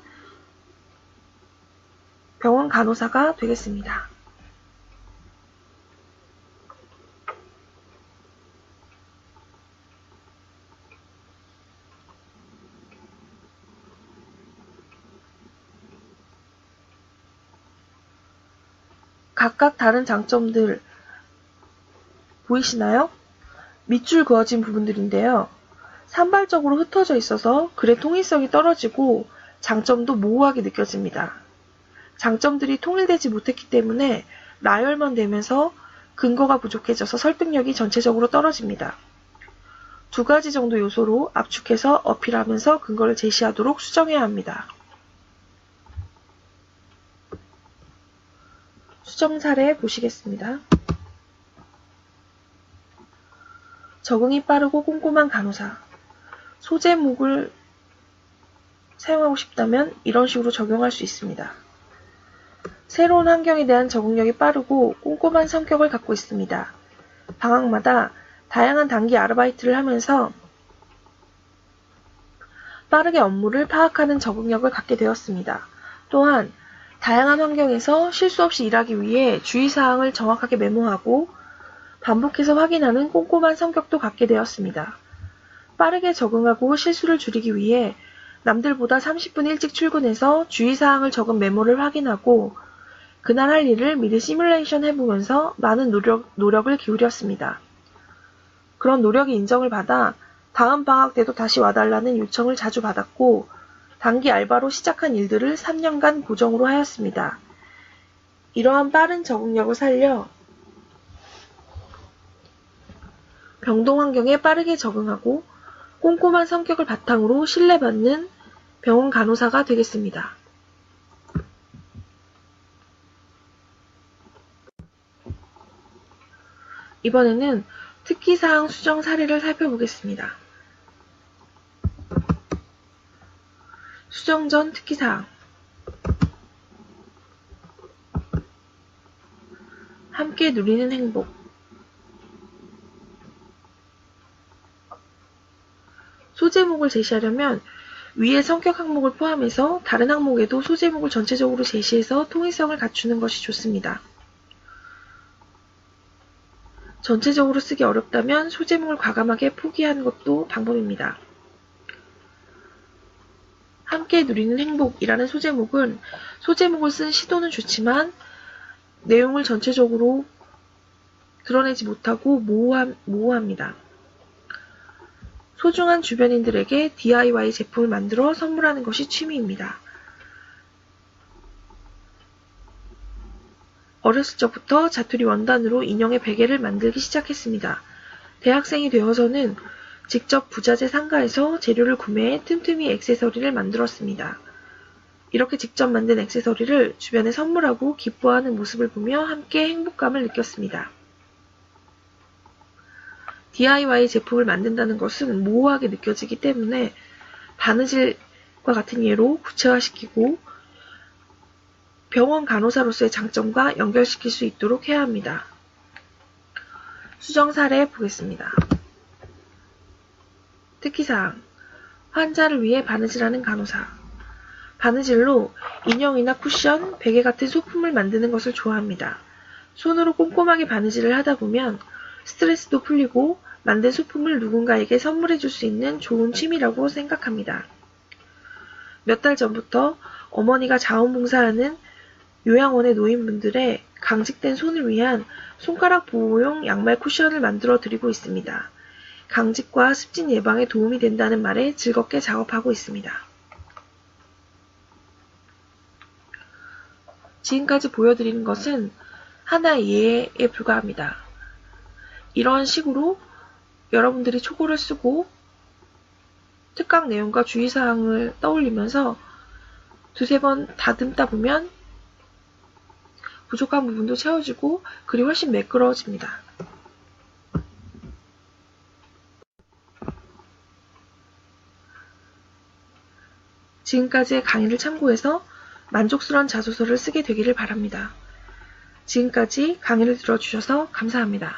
병원 간호사가 되겠습니다. 각각 다른 장점들 보이시나요? 밑줄 그어진 부분들인데요. 산발적으로 흩어져 있어서 글의 통일성이 떨어지고 장점도 모호하게 느껴집니다. 장점들이 통일되지 못했기 때문에 나열만 되면서 근거가 부족해져서 설득력이 전체적으로 떨어집니다. 2가지 정도 요소로 압축해서 어필하면서 근거를 제시하도록 수정해야 합니다. 수정 사례 보시겠습니다. 적응이 빠르고 꼼꼼한 간호사. 소제목을 사용하고 싶다면 이런 식으로 적용할 수 있습니다. 새로운 환경에 대한 적응력이 빠르고 꼼꼼한 성격을 갖고 있습니다. 방학마다 다양한 단기 아르바이트를 하면서 빠르게 업무를 파악하는 적응력을 갖게 되었습니다. 또한 다양한 환경에서 실수 없이 일하기 위해 주의사항을 정확하게 메모하고 반복해서 확인하는 꼼꼼한 성격도 갖게 되었습니다. 빠르게 적응하고 실수를 줄이기 위해 남들보다 30분 일찍 출근해서 주의사항을 적은 메모를 확인하고 그날 할 일을 미리 시뮬레이션 해보면서 많은 노력을 기울였습니다. 그런 노력이 인정을 받아 다음 방학 때도 다시 와달라는 요청을 자주 받았고 단기 알바로 시작한 일들을 3년간 고정으로 하였습니다. 이러한 빠른 적응력을 살려 병동 환경에 빠르게 적응하고 꼼꼼한 성격을 바탕으로 신뢰받는 병원 간호사가 되겠습니다. 이번에는 특기사항 수정 사례를 살펴보겠습니다. 수정 전 특기사항. 함께 누리는 행복. 소제목을 제시하려면 위의 성격 항목을 포함해서 다른 항목에도 소제목을 전체적으로 제시해서 통일성을 갖추는 것이 좋습니다. 전체적으로 쓰기 어렵다면 소제목을 과감하게 포기하는 것도 방법입니다. 함께 누리는 행복이라는 소제목은 소제목을 쓴 시도는 좋지만 내용을 전체적으로 드러내지 못하고 모호합니다. 소중한 주변인들에게 DIY 제품을 만들어 선물하는 것이 취미입니다. 어렸을 적부터 자투리 원단으로 인형의 베개를 만들기 시작했습니다. 대학생이 되어서는 직접 부자재 상가에서 재료를 구매해 틈틈이 액세서리를 만들었습니다. 이렇게 직접 만든 액세서리를 주변에 선물하고 기뻐하는 모습을 보며 함께 행복감을 느꼈습니다. DIY 제품을 만든다는 것은 모호하게 느껴지기 때문에 바느질과 같은 예로 구체화시키고 병원 간호사로서의 장점과 연결시킬 수 있도록 해야 합니다. 수정 사례 보겠습니다. 특기사항, 환자를 위해 바느질하는 간호사. 바느질로 인형이나 쿠션, 베개 같은 소품을 만드는 것을 좋아합니다. 손으로 꼼꼼하게 바느질을 하다 보면 스트레스도 풀리고 만든 소품을 누군가에게 선물해 줄 수 있는 좋은 취미라고 생각합니다. 몇 달 전부터 어머니가 자원봉사하는 요양원의 노인분들의 강직된 손을 위한 손가락 보호용 양말 쿠션을 만들어 드리고 있습니다. 강직과 습진 예방에 도움이 된다는 말에 즐겁게 작업하고 있습니다. 지금까지 보여드리는 것은 하나의 예에 불과합니다. 이런 식으로 여러분들이 초고를 쓰고 특강 내용과 주의사항을 떠올리면서 두세 번 다듬다 보면 부족한 부분도 채워지고 글이 훨씬 매끄러워집니다. 지금까지의 강의를 참고해서 만족스러운 자소서를 쓰게 되기를 바랍니다. 지금까지 강의를 들어주셔서 감사합니다.